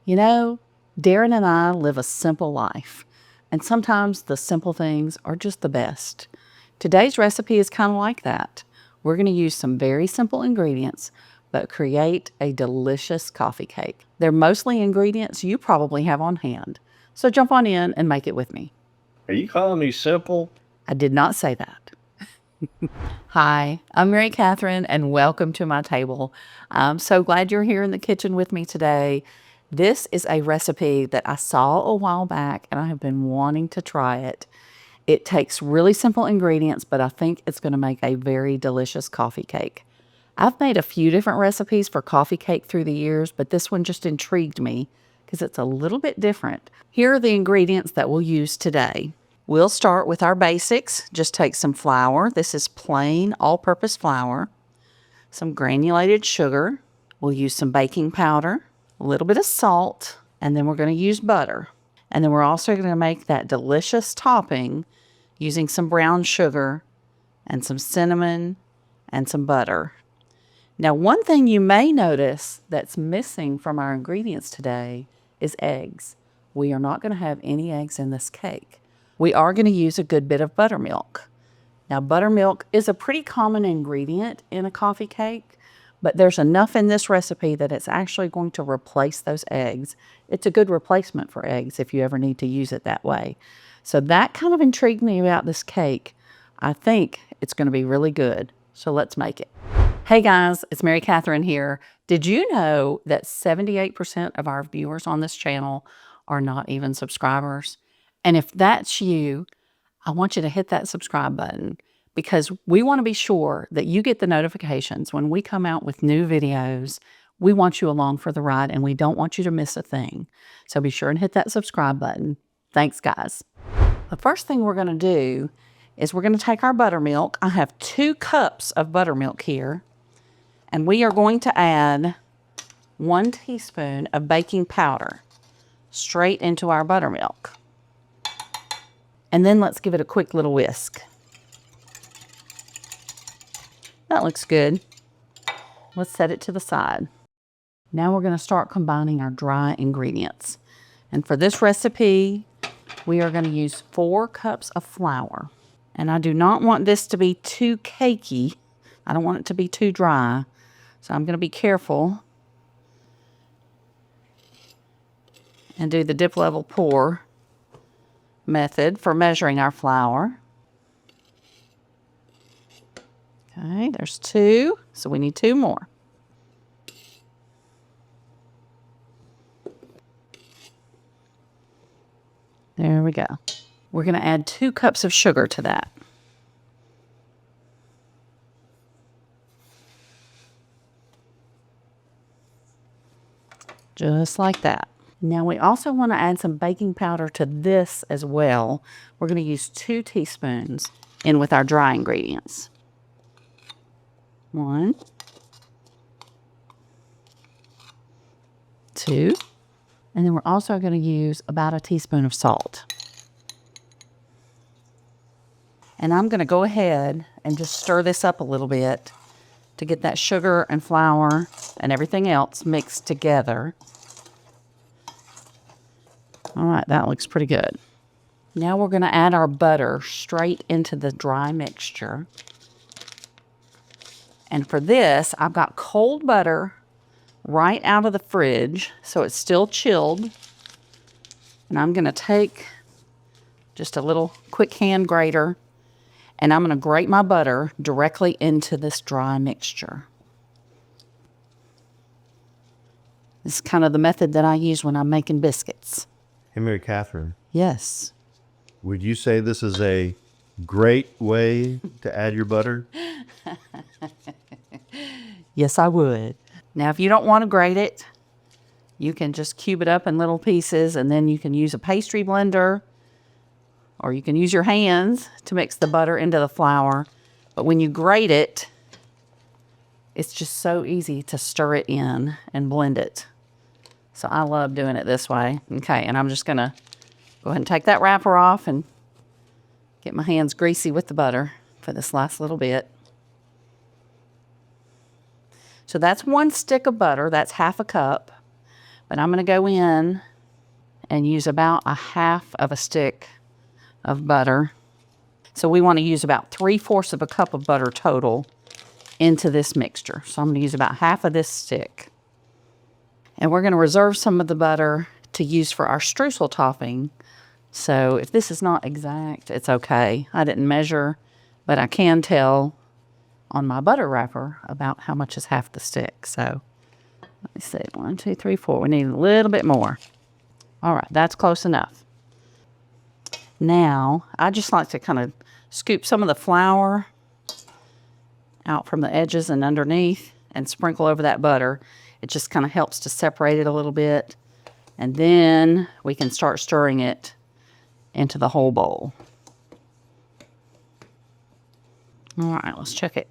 You know, Darren and I live a simple life, and sometimes the simple things are just the best. Today's recipe is kind of like that. We're going to use some very simple ingredients, but create a delicious coffee cake. They're mostly ingredients you probably have on hand, so jump on in and make it with me. Are you calling me simple? I did not say that. Hi, I'm Mary Catherine, and welcome to my table. I'm so glad you're here in the kitchen with me today. This is a recipe that I saw a while back, and I have been wanting to try it. It takes really simple ingredients, but I think it's going to make a very delicious coffee cake. I've made a few different recipes for coffee cake through the years, but this one just intrigued me because it's a little bit different. Here are the ingredients that we'll use today. We'll start with our basics. Just take some flour. This is plain all-purpose flour. Some granulated sugar. We'll use some baking powder, a little bit of salt, and then we're going to use butter. And then we're also going to make that delicious topping using some brown sugar and some cinnamon and some butter. Now, one thing you may notice that's missing from our ingredients today is eggs. We are not going to have any eggs in this cake. We are going to use a good bit of buttermilk. Now, buttermilk is a pretty common ingredient in a coffee cake, but there's enough in this recipe that it's actually going to replace those eggs. It's a good replacement for eggs if you ever need to use it that way. So that kind of intrigued me about this cake. I think it's going to be really good. So let's make it. Hey guys, it's Mary Catherine here. Did you know that 78% of our viewers on this channel are not even subscribers? And if that's you, I want you to hit that subscribe button because we want to be sure that you get the notifications when we come out with new videos. We want you along for the ride and we don't want you to miss a thing. So be sure and hit that subscribe button. Thanks, guys. The first thing we're going to do is we're going to take our buttermilk. I have 2 cups of buttermilk here. And we are going to add 1 teaspoon of baking powder straight into our buttermilk. And then let's give it a quick little whisk. That looks good. Let's set it to the side. Now we're going to start combining our dry ingredients. And for this recipe, we are going to use 4 cups of flour. And I do not want this to be too cakey. I don't want it to be too dry. So I'm going to be careful and do the dip level pour method for measuring our flour. Okay, there's 2, so we need 2 more. There we go. We're going to add 2 cups of sugar to that. Just like that. Now we also want to add some baking powder to this as well. We're going to use 2 teaspoons in with our dry ingredients. 1, 2, and then we're also going to use about a teaspoon of salt. And I'm going to go ahead and just stir this up a little bit to get that sugar and flour and everything else mixed together. All right, that looks pretty good. Now we're going to add our butter straight into the dry mixture. And for this, I've got cold butter right out of the fridge, so it's still chilled. And I'm going to take just a little quick hand grater, and I'm going to grate my butter directly into this dry mixture. This is kind of the method that I use when I'm making biscuits. Hey, Mary Catherine. Yes. Would you say this is a great way to add your butter? Yes, I would. Now, if you don't want to grate it, you can just cube it up in little pieces, and then you can use a pastry blender, or you can use your hands to mix the butter into the flour. But when you grate it, it's just so easy to stir it in and blend it. So I love doing it this way. Okay, and I'm just going to go ahead and take that wrapper off and get my hands greasy with the butter for this last little bit. So that's 1 stick of butter. That's half a cup. But I'm going to go in and use about a half of a stick of butter. So we want to use about 3/4 of a cup of butter total into this mixture. So I'm going to use about half of this stick. And we're going to reserve some of the butter to use for our streusel topping. So if this is not exact, it's okay. I didn't measure, but I can tell on my butter wrapper about how much is half the stick. So let me see, 1, 2, 3, 4. We need a little bit more. All right, that's close enough. Now, I just like to kind of scoop some of the flour out from the edges and underneath and sprinkle over that butter. It just kind of helps to separate it a little bit. And then we can start stirring it into the whole bowl. All right, let's check it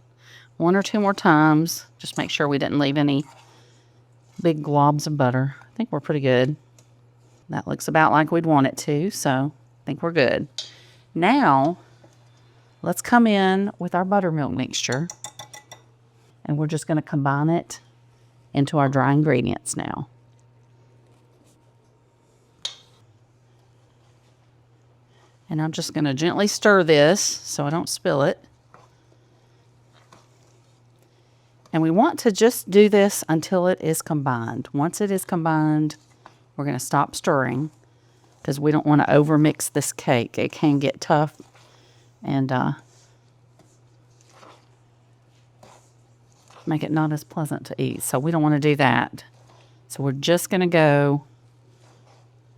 1 or 2 more times. Just make sure we didn't leave any big globs of butter. I think we're pretty good. That looks about like we'd want it to, so I think we're good. Now, let's come in with our buttermilk mixture, and we're just going to combine it into our dry ingredients now. And I'm just going to gently stir this so I don't spill it. And we want to just do this until it is combined. Once it is combined, we're going to stop stirring because we don't want to overmix this cake. It can get tough and make it not as pleasant to eat. So we don't want to do that. So we're just going to go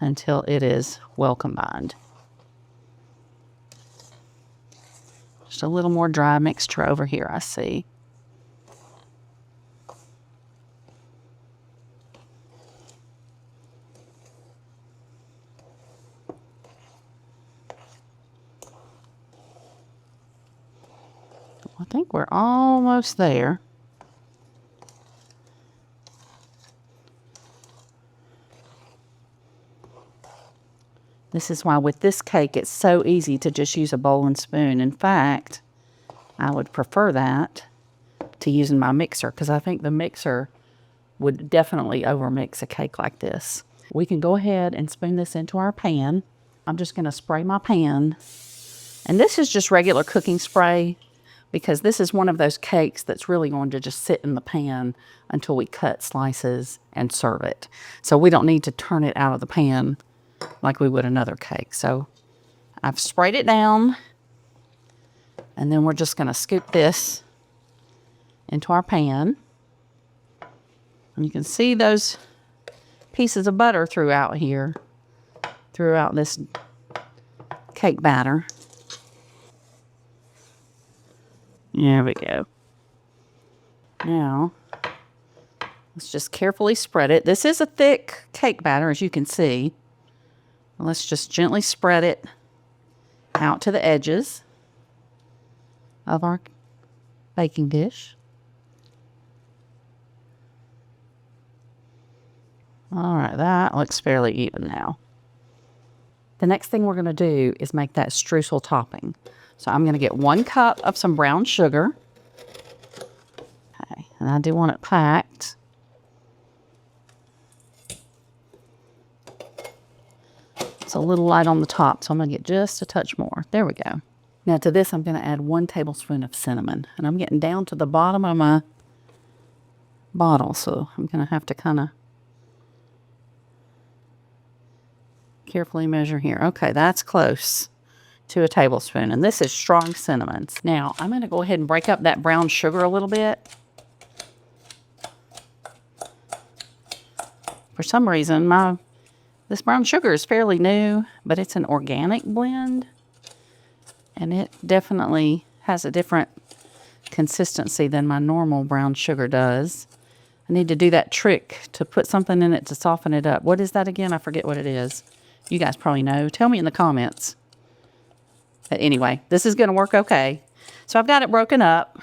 until it is well combined. Just a little more dry mixture over here, I see. I think we're almost there. This is why with this cake, it's so easy to just use a bowl and spoon. In fact, I would prefer that to using my mixer because I think the mixer would definitely overmix a cake like this. We can go ahead and spoon this into our pan. I'm just going to spray my pan. And this is just regular cooking spray because this is one of those cakes that's really going to just sit in the pan until we cut slices and serve it. So we don't need to turn it out of the pan like we would another cake. So I've sprayed it down, and then we're just going to scoop this into our pan. And you can see those pieces of butter throughout here, throughout this cake batter. There we go. Now, let's just carefully spread it. This is a thick cake batter, as you can see. Let's just gently spread it out to the edges of our baking dish. All right, that looks fairly even now. The next thing we're going to do is make that streusel topping. So I'm going to get 1 cup of some brown sugar. Okay, and I do want it packed. It's a little light on the top, so I'm going to get just a touch more. There we go. Now to this, I'm going to add 1 tablespoon of cinnamon. And I'm getting down to the bottom of my bottle, so I'm going to have to kind of carefully measure here. Okay, that's close to a tablespoon. And this is strong cinnamon. Now, I'm going to go ahead and break up that brown sugar a little bit. For some reason, this brown sugar is fairly new, but it's an organic blend. And it definitely has a different consistency than my normal brown sugar does. I need to do that trick to put something in it to soften it up. What is that again? I forget what it is. You guys probably know. Tell me in the comments. But anyway, this is going to work okay. So I've got it broken up.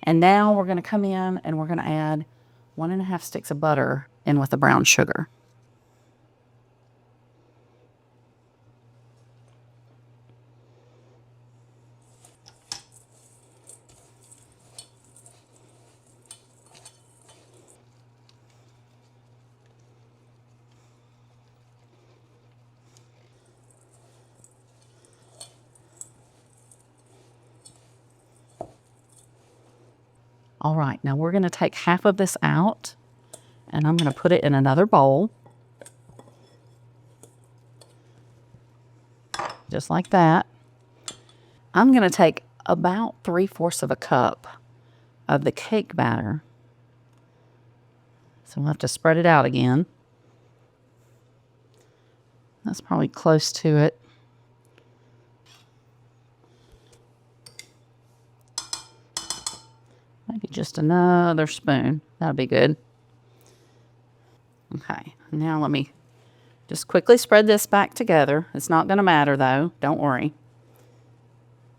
And now we're going to come in and we're going to add 1.5 sticks of butter in with the brown sugar. All right, now we're going to take half of this out, and I'm going to put it in another bowl. Just like that. I'm going to take about 3/4 of a cup of the cake batter. So we'll have to spread it out again. That's probably close to it. Maybe just another spoon. That'll be good. Okay, now let me just quickly spread this back together. It's not going to matter though. Don't worry.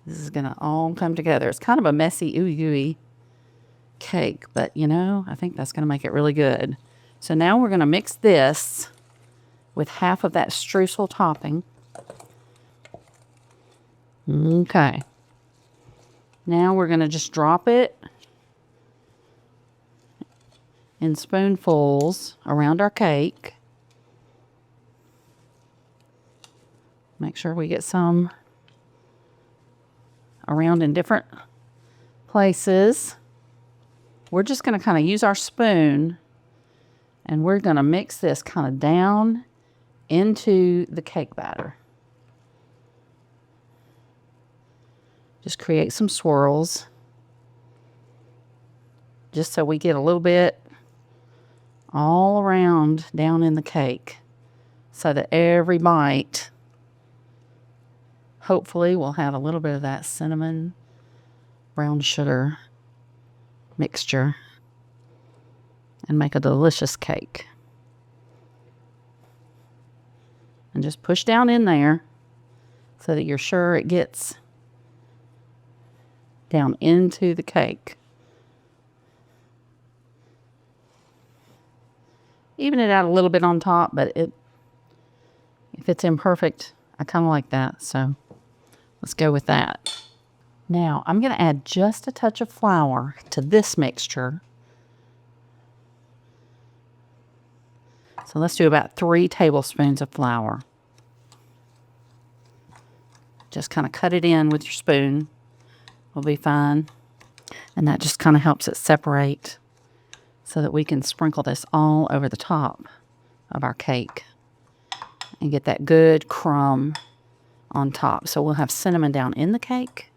This is going to all come together. It's kind of a messy, ooey cake, but you know, I think that's going to make it really good. So now we're going to mix this with half of that streusel topping. Okay. Now we're going to just drop it in spoonfuls around our cake. Make sure we get some around in different places. We're just going to kind of use our spoon, and we're going to mix this kind of down into the cake batter. Just create some swirls, just so we get a little bit all around down in the cake, so that every bite hopefully will have a little bit of that cinnamon brown sugar mixture and make a delicious cake. And just push down in there so that you're sure it gets down into the cake. Even it out a little bit on top, but if it's imperfect, I kind of like that, so let's go with that. Now, I'm going to add just a touch of flour to this mixture. So let's do about 3 tablespoons of flour. Just kind of cut it in with your spoon. Will be fine. And that just kind of helps it separate so that we can sprinkle this all over the top of our cake and get that good crumb on top. So we'll have cinnamon down in the cake,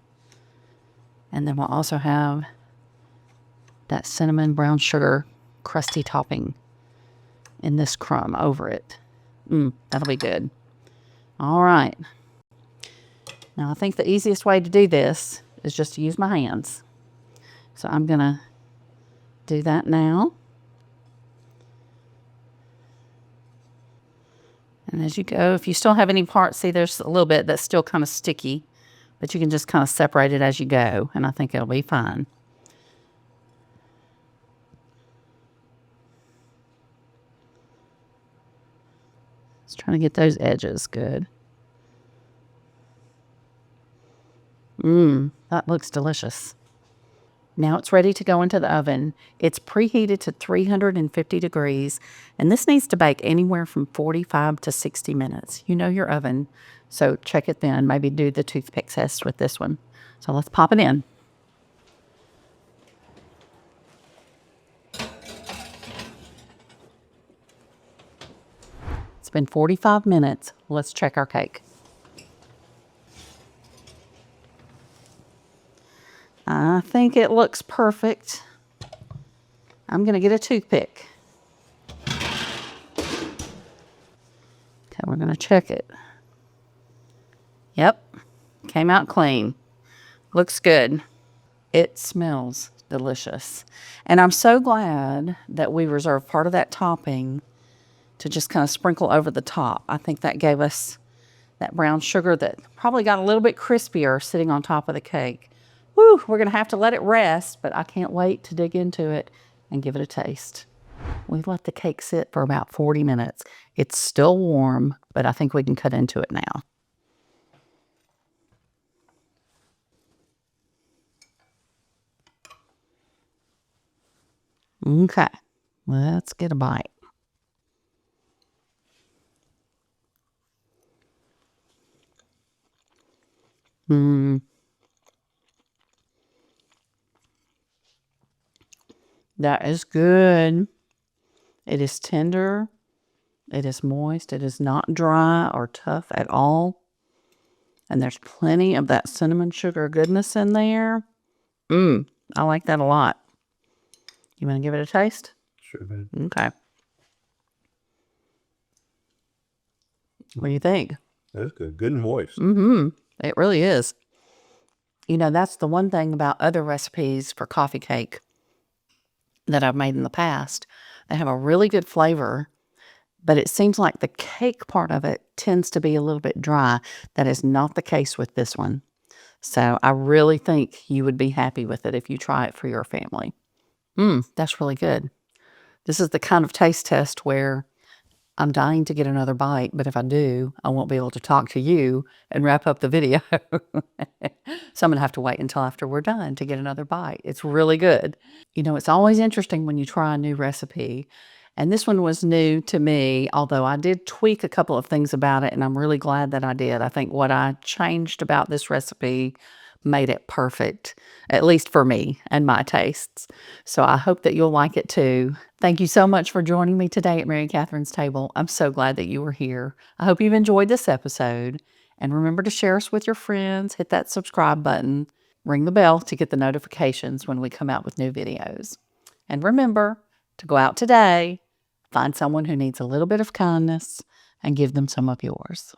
and then we'll also have that cinnamon brown sugar crusty topping in this crumb over it. That'll be good. All right. Now I think the easiest way to do this is just to use my hands. So I'm going to do that now. And as you go, if you still have any parts, see there's a little bit that's still kind of sticky, but you can just kind of separate it as you go, and I think it'll be fine. Just trying to get those edges good. That looks delicious. Now it's ready to go into the oven. It's preheated to 350 degrees, and this needs to bake anywhere from 45 to 60 minutes. You know your oven, so check it then. Maybe do the toothpick test with this one. So let's pop it in. It's been 45 minutes. Let's check our cake. I think it looks perfect. I'm going to get a toothpick. Okay, we're going to check it. Yep, came out clean. Looks good. It smells delicious. And I'm so glad that we reserved part of that topping to just kind of sprinkle over the top. I think that gave us that brown sugar that probably got a little bit crispier sitting on top of the cake. Whew, we're going to have to let it rest, but I can't wait to dig into it and give it a taste. We've let the cake sit for about 40 minutes. It's still warm, but I think we can cut into it now. Okay, let's get a bite. That is good. It is tender. It is moist. It is not dry or tough at all. And there's plenty of that cinnamon sugar goodness in there. I like that a lot. You want to give it a taste? Sure, man. Okay. What do you think? That's good. Good and moist. It really is. You know, that's the one thing about other recipes for coffee cake that I've made in the past. They have a really good flavor, but it seems like the cake part of it tends to be a little bit dry. That is not the case with this one. So I really think you would be happy with it if you try it for your family. That's really good. This is the kind of taste test where I'm dying to get another bite, but if I do, I won't be able to talk to you and wrap up the video. So I'm going to have to wait until after we're done to get another bite. It's really good. You know, it's always interesting when you try a new recipe. And this one was new to me, although I did tweak a couple of things about it, and I'm really glad that I did. I think what I changed about this recipe made it perfect, at least for me and my tastes. So I hope that you'll like it too. Thank you so much for joining me today at Mary Catherine's Table. I'm so glad that you were here. I hope you've enjoyed this episode. And remember to share us with your friends, hit that subscribe button, ring the bell to get the notifications when we come out with new videos. And remember to go out today, find someone who needs a little bit of kindness, and give them some of yours.